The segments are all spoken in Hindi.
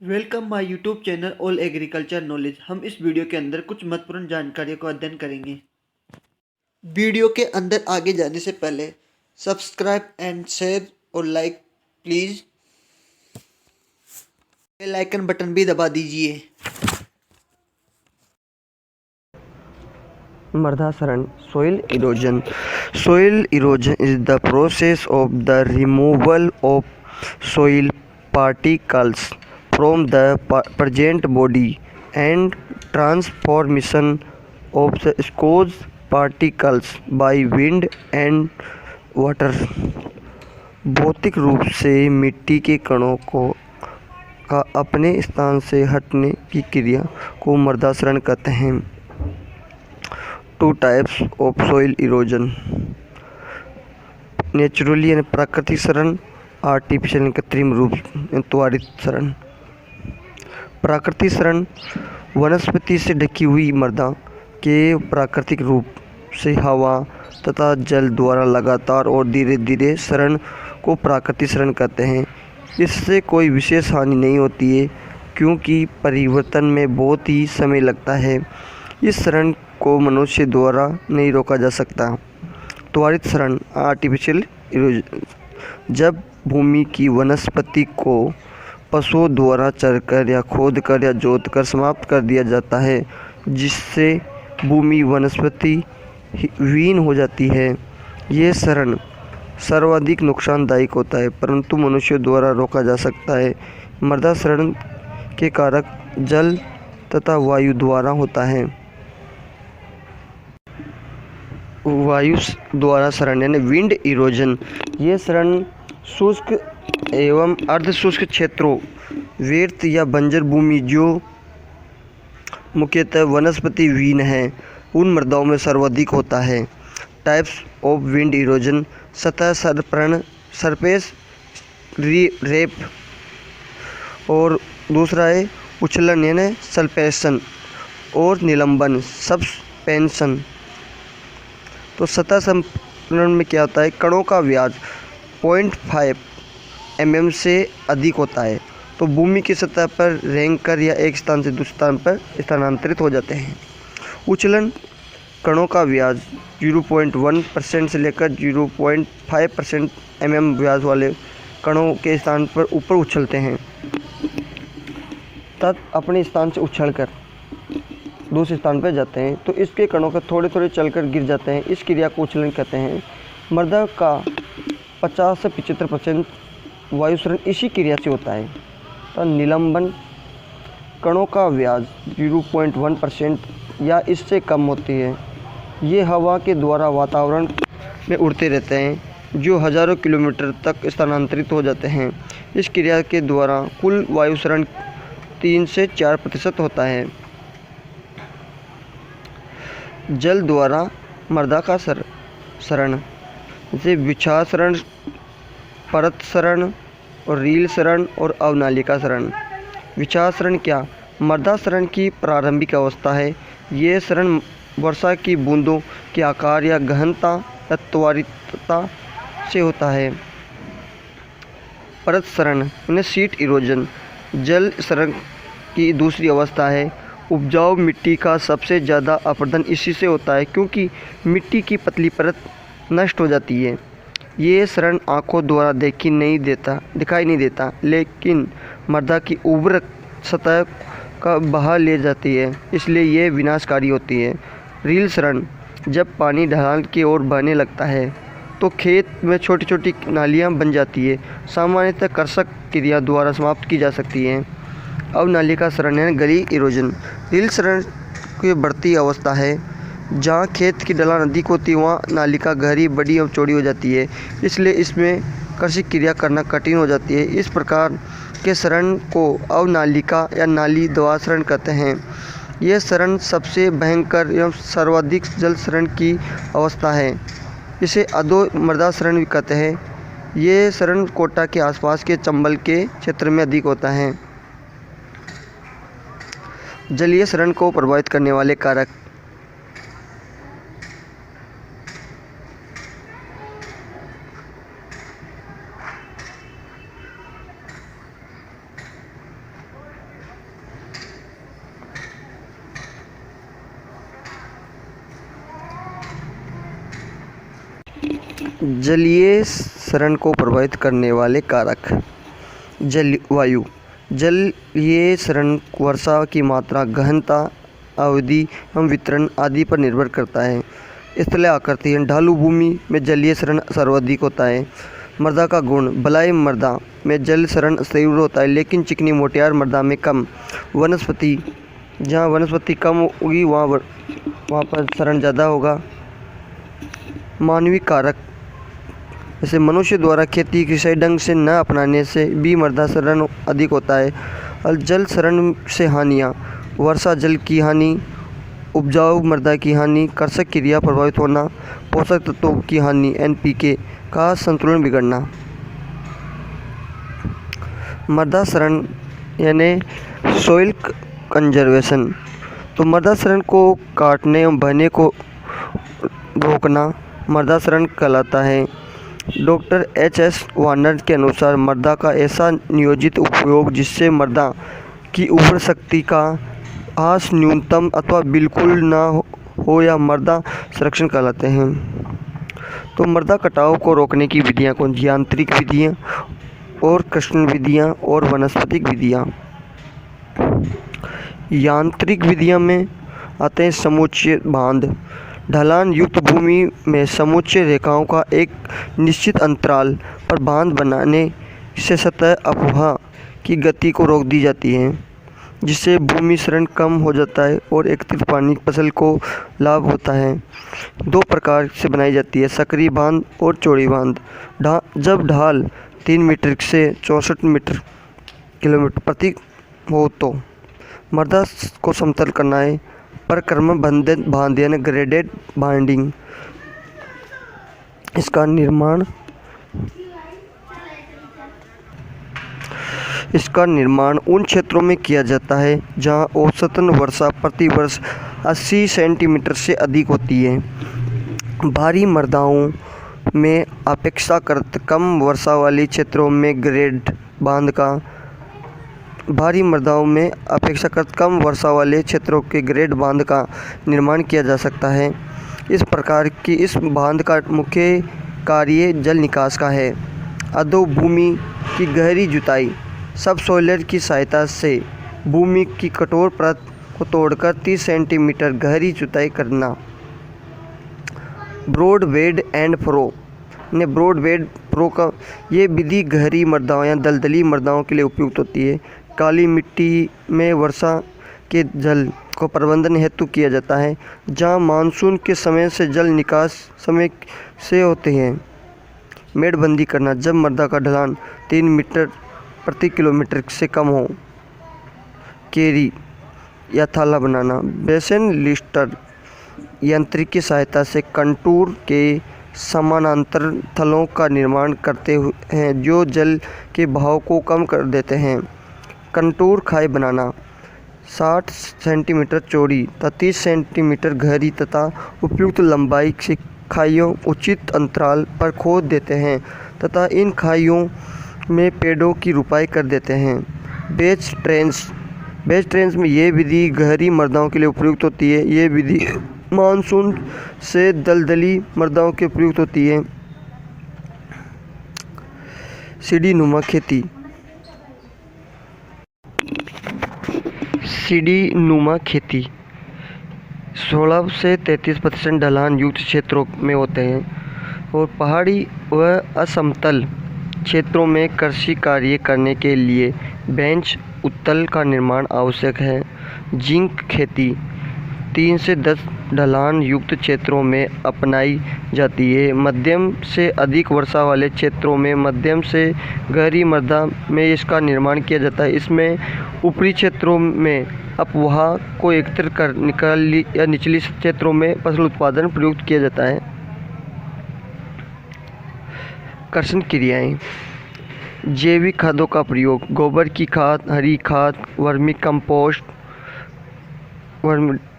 Welcome my YouTube channel all agriculture knowledge. हम इस वीडियो के अंदर कुछ महत्वपूर्ण जानकारियों को अध्ययन करेंगे। वीडियो के अंदर आगे जाने से पहले सब्सक्राइब एंड शेयर और like please. Bell icon button भी दबा दीजिए। मृदा क्षरण soil erosion is the process of the removal of soil particles from the present body and transformation of the those particles by wind and water। भौतिक रूप से मिट्टी के कणों का अपने स्थान से हटने की क्रिया को मृदा क्षरण कहते हैं। Two types of soil erosion, naturally यानी प्राकृतिक क्षरण, आर्टिफिशियल कृत्रिम रूप त्वरित क्षरण। प्राकृतिक क्षरण वनस्पति से ढकी हुई मृदा के प्राकृतिक रूप से हवा तथा जल द्वारा लगातार और धीरे धीरे क्षरण को प्राकृतिक क्षरण कहते हैं। इससे कोई विशेष हानि नहीं होती है क्योंकि परिवर्तन में बहुत ही समय लगता है। इस क्षरण को मनुष्य द्वारा नहीं रोका जा सकता। त्वरित क्षरण, आर्टिफिशियल इरोजन, जब भूमि की वनस्पति को पशुओं द्वारा चरकर या खोदकर या जोतकर समाप्त कर दिया जाता है, जिससे भूमि वनस्पति हीन हो जाती है। ये क्षरण सर्वाधिक नुकसानदायक होता है परंतु मनुष्यों द्वारा रोका जा सकता है। मृदा क्षरण के कारक जल तथा वायु द्वारा होता है। वायु द्वारा क्षरण यानी विंड इरोजन, ये क्षरण शुष्क एवं अर्ध शुष्क क्षेत्रों, व्यर्थ या बंजर भूमि जो मुख्यतः वनस्पति विहीन है, उन मृदाओं में सर्वाधिक होता है। टाइप्स ऑफ विंड इरोजन, सतह सरपण, सरफेस रेप, और दूसरा है उछलन यानी सल्पेशन, और निलंबन सस्पेंशन। तो सतह संपीड़न में क्या होता है, कणों का व्यास 0.5 mm से अधिक होता है तो भूमि की सतह पर रेंगकर या एक स्थान से दूसरे स्थान पर स्थानांतरित हो जाते हैं। उछलन, कणों का व्यास 0.1% से लेकर 0.5% mm व्यास वाले कणों के स्थान पर ऊपर उछलते हैं तब अपने स्थान से उछलकर दूसरे स्थान पर जाते हैं, तो इसके कणों का थोड़े थोड़े चलकर गिर जाते हैं। इस क्रिया को उछलन कहते हैं। मृदा का 50 से 75% वायु क्षरण इसी क्रिया से होता है। तो निलंबन, कणों का व्यास 0.1% या इससे कम होती है। ये हवा के द्वारा वातावरण में उड़ते रहते हैं जो हजारों किलोमीटर तक स्थानांतरित हो जाते हैं। इस क्रिया के द्वारा कुल वायु क्षरण 3 से 4% होता है। जल द्वारा मृदा का क्षरण, जैसे विच्छा क्षरण, परत क्षरण और रील क्षरण और अवनालिका क्षरण। विच्छा क्षरण क्या, मृदा क्षरण की प्रारंभिक अवस्था है। ये क्षरण वर्षा की बूंदों के आकार या गहनता या त्वरितता से होता है। परत क्षरण यानी सीट इरोजन, जल क्षरण की दूसरी अवस्था है। उपजाऊ मिट्टी का सबसे ज़्यादा अपरदन इसी से होता है क्योंकि मिट्टी की पतली परत नष्ट हो जाती है। ये क्षरण आँखों द्वारा दिखाई नहीं देता लेकिन मृदा की उर्वरक सतह का बहा ले जाती है, इसलिए ये विनाशकारी होती है। रील क्षरण, जब पानी ढलान की ओर बहने लगता है तो खेत में छोटी छोटी नालियाँ बन जाती है। सामान्यतः कृषक क्रिया द्वारा समाप्त की जा सकती है। अवनालिका क्षरण यानी गली इरोजन, रील क्षरण की बढ़ती अवस्था है। जहाँ खेत की ढलान अधिक होती है वहाँ नालिका गहरी, बड़ी और चौड़ी हो जाती है, इसलिए इसमें कृषि क्रिया करना कठिन हो जाती है। इस प्रकार के क्षरण को अवनालिका या नाली द्वारा क्षरण कहते हैं। यह क्षरण सबसे भयंकर एवं सर्वाधिक जल क्षरण की अवस्था है। इसे अधो मृदा क्षरण भी कहते हैं। ये क्षरण कोटा के आसपास के चंबल के क्षेत्र में अधिक होता है। जलीय क्षरण को प्रभावित करने वाले कारक, जलीय शरण को प्रभावित करने वाले कारक। जलवायु। जलीय शरण वर्षा की मात्रा, गहनता, अवधि एवं वितरण आदि पर निर्भर करता है। स्थलीय आकृति। ढालू भूमि में जलीय शरण सर्वाधिक होता है। मृदा का गुण। बलुई मृदा में जल शरण तीव्र होता है, लेकिन चिकनी मोटियार मृदा में कम। वनस्पति। जहाँ वनस्पति कम होगी वहाँ पर शरण ज़्यादा होगा। मानवीय कारक। जैसे मनुष्य द्वारा खेती की सही ढंग से न अपनाने से भी मृदा शरण अधिक होता है। और जल शरण से हानियाँ। वर्षा जल की हानि, उपजाऊ मृदा की हानि, कृषक क्रिया प्रभावित होना, पोषक तत्वों की हानि, NPK का संतुलन बिगड़ना। मृदा शरण यानी सॉइल कंजर्वेशन। तो मृदा शरण को काटने एवं बहने को रोकना मृदा शरण कहलाता है। डॉक्टर HS वार्नर के अनुसार मृदा का ऐसा नियोजित उपयोग जिससे मृदा की उर्वरा शक्ति का ह्रास न्यूनतम अथवा बिल्कुल ना हो या मृदा संरक्षण कहलाते हैं। तो मृदा कटाव को रोकने की विधियाँ कौन सी? यांत्रिक विधियाँ और कृषि विधियाँ और वनस्पतिक विधियाँ। यांत्रिक विधियाँ में आते हैं समुच्चय बांध। ढलान युक्त भूमि में समुच्चय रेखाओं का एक निश्चित अंतराल पर बांध बनाने से सतह अपवाह की गति को रोक दी जाती है, जिससे भूमि क्षरण कम हो जाता है और एकत्रित पानी फसल को लाभ होता है। दो प्रकार से बनाई जाती है, सक्रिय बांध और चौड़ी बांध। जब ढाल 3 मीटर से 64 मीटर किलोमीटर प्रति हो तो मृदा को समतल करना है। परक्रम बांध यानी ग्रेडेड बाइंडिंग। इसका निर्माण उन क्षेत्रों में किया जाता है जहां औसतन वर्षा प्रति वर्ष 80 सेंटीमीटर से अधिक होती है। भारी मृदाओं में अपेक्षाकृत कम वर्षा वाले क्षेत्रों में ग्रेड बांध का निर्माण किया जा सकता है। इस प्रकार की इस बांध का मुख्य कार्य जल निकास का है। अधोभूमि की गहरी जुताई। सबसॉइलर की सहायता से भूमि की कठोर परत को तोड़कर 30 सेंटीमीटर गहरी जुताई करना। ब्रॉड बेड एंड फ्रो ने ब्रॉड बेड फ्रो का ये विधि गहरी मृदाओं या दलदली मृदाओं के लिए उपयुक्त होती है। काली मिट्टी में वर्षा के जल को प्रबंधन हेतु किया जाता है, जहां मानसून के समय से जल निकास समय से होते हैं। मेड़बंदी करना। जब मृदा का ढलान 3 मीटर प्रति किलोमीटर से कम हो। केरी या थाला बनाना। बेसिन लिस्टर यंत्र की सहायता से कंटूर के समानांतर थलों का निर्माण करते हैं जो जल के बहाव को कम कर देते हैं। कंटूर खाई बनाना। 60 सेंटीमीटर चौड़ी तथा 30 सेंटीमीटर गहरी तथा उपयुक्त लंबाई से खाइयों उचित अंतराल पर खोद देते हैं तथा इन खाइयों में पेड़ों की रुपाई कर देते हैं। बेच ट्रेंच में ये विधि गहरी मृदाओं के लिए उपयुक्त होती है। ये विधि मानसून से दलदली मृदाओं के उपयुक्त होती है। सीढ़ीनुमा खेती। सीढ़ीनुमा खेती 16 से 33% ढलान युक्त क्षेत्रों में होते हैं और पहाड़ी व असमतल क्षेत्रों में कृषि कार्य करने के लिए बेंच उत्तल का निर्माण आवश्यक है। जिंक खेती 3 से 10 ढलान युक्त क्षेत्रों में अपनाई जाती है। मध्यम से अधिक वर्षा वाले क्षेत्रों में मध्यम से गहरी मृदा में इसका निर्माण किया जाता है। इसमें ऊपरी क्षेत्रों में अपवाह को एकत्र कर निचली क्षेत्रों में फसल उत्पादन प्रयुक्त किया जाता है। कर्षण क्रियाएं। जैविक खादों का प्रयोग। गोबर की खाद, हरी खाद, वर्मी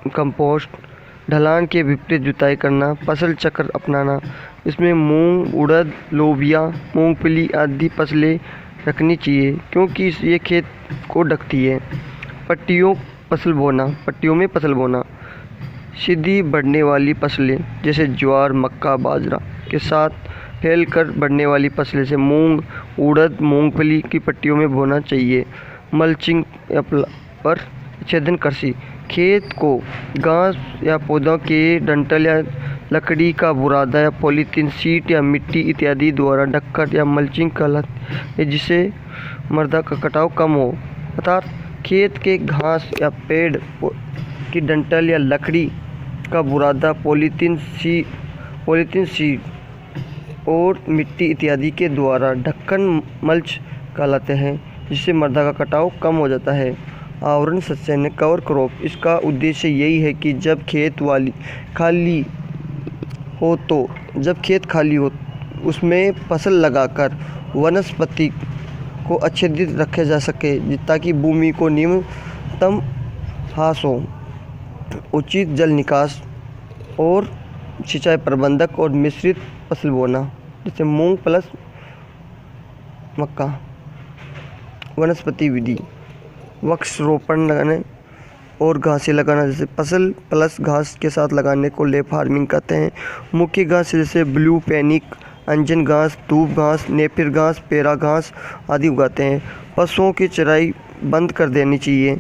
कंपोस्ट। ढलान के विपरीत जुताई करना। फसल चक्र अपनाना। इसमें मूंग, उड़द, लोबिया, मूंगफली आदि फसलें रखनी चाहिए क्योंकि ये खेत को ढकती है। पट्टियों में फसल बोना। सीधी बढ़ने वाली फसलें जैसे ज्वार, मक्का, बाजरा के साथ फैलकर बढ़ने वाली फसलें जैसे मूंग, उड़द, मूंगफली की पट्टियों में बोना चाहिए। मल्चिंग पर छेदन कृषि, खेत को घास या पौधों के डंठल या लकड़ी का बुरादा या पॉलीथीन शीट या मिट्टी इत्यादि द्वारा ढककर या मल्चिंग कहलाती है, जिससे मृदा का कटाव कम हो। अर्थात खेत के घास या पेड़ की डंठल या लकड़ी का बुरादा, पॉलीथीन शीट और मिट्टी इत्यादि के द्वारा ढक्कन मल्च कहलाते हैं, जिससे मृदा का कटाव कम हो जाता है। आवरण सस्यन कवर क्रॉप, इसका उद्देश्य यही है कि जब खेत खाली हो उसमें फसल लगाकर वनस्पति को आच्छादित रखा जा सके, ताकि भूमि को न्यूनतम ह्रास हो। उचित जल निकास और सिंचाई प्रबंधक और मिश्रित फसल बोना, जैसे मूंग प्लस मक्का। वनस्पति विधि, वृक्ष रोपण लगाने और घासें लगाना, जैसे फसल प्लस घास के साथ लगाने को ले फार्मिंग कहते हैं। मुख्य घास जैसे ब्लू पैनिक, अंजन घास, धूप घास, नेपियर घास, पेरा घास आदि उगाते हैं। पशुओं की चराई बंद कर देनी चाहिए।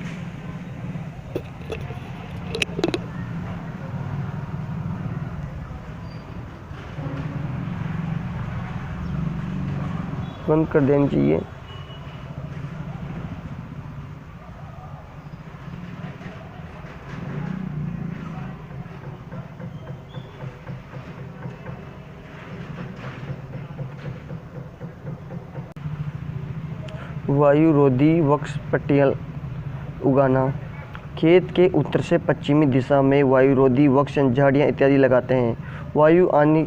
वायुरोधी वृक्ष पट्टियाँ उगाना, खेत के उत्तर से पश्चिमी दिशा में वायुरोधी वृक्ष झाड़ियाँ इत्यादि लगाते हैं। वायु आने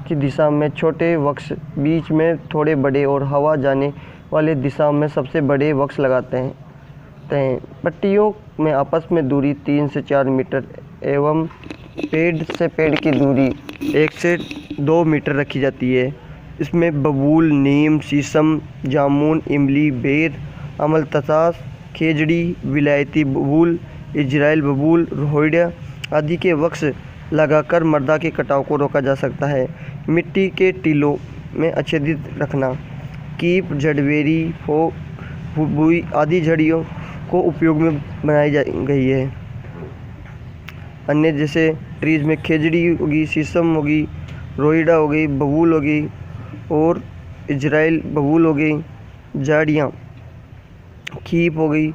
की दिशा में छोटे वृक्ष, बीच में थोड़े बड़े और हवा जाने वाले दिशा में सबसे बड़े वृक्ष लगाते हैं। पट्टियों में आपस में दूरी 3 से 4 मीटर एवं पेड़ से पेड़ की दूरी 1 से 2 मीटर रखी जाती है। इसमें बबूल, नीम, शीशम, जामुन, इमली, बेर, अमलतास, खेजड़ी, विलायती बबूल, इजराइल बबूल, रोहिड़ा आदि के वृक्ष लगाकर मृदा के कटाव को रोका जा सकता है। मिट्टी के टीलों में आच्छादित रखना, कीप, जड़बेरी, बुई आदि झड़ियों को उपयोग में बनाई गई है। अन्य जैसे ट्रीज में खेजड़ी होगी, शीशम होगी, रोहिड़ा हो गई, बबूल हो गई और इजराइल बबूल हो गई। झाड़ियाँ कीप हो गई,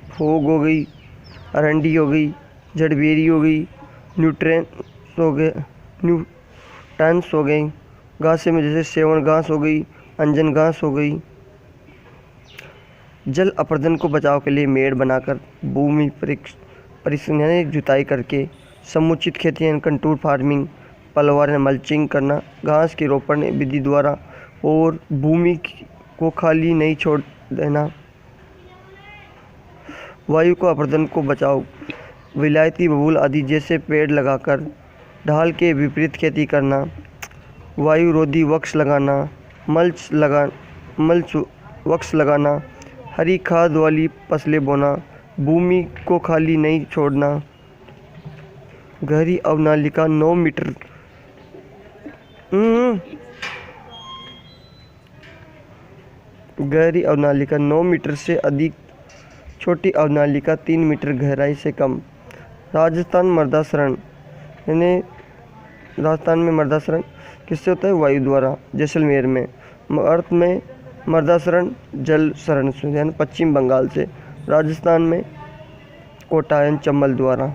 फोग हो गई, अरंडी हो गई, जड़बेरी हो गई, न्यूट्रेंस हो गई। घासें में जैसे सेवन घास हो गई, अंजन घास हो गई। जल अपर्दन को बचाव के लिए मेड़ बनाकर भूमि परीक्षण यानी जुताई करके समुचित खेती यानी कंटूर फार्मिंग, पलवार मल्चिंग करना, घास की रोपण विधि द्वारा और भूमि को खाली नहीं छोड़ देना। वायु को अपर्दन को बचाओ, विलायती बबूल आदि जैसे पेड़ लगाकर ढाल के विपरीत खेती करना, वायु रोधी वृक्ष लगाना, मल्च वृक्ष लगाना, हरी खाद वाली फसलें बोना, भूमि को खाली नहीं छोड़ना, गहरी अवनालिका 9 मीटर गहरी अवनालिका 9 मीटर से अधिक, छोटी अवनालिका 3 मीटर गहराई से कम। राजस्थान मृदाशरण यानी राजस्थान में मृदाशरण किससे होता है? वायु द्वारा। जैसलमेर में। अर्थ में मृदाशरण जल शरण यानी पश्चिम बंगाल से। राजस्थान में कोटायन चंबल द्वारा।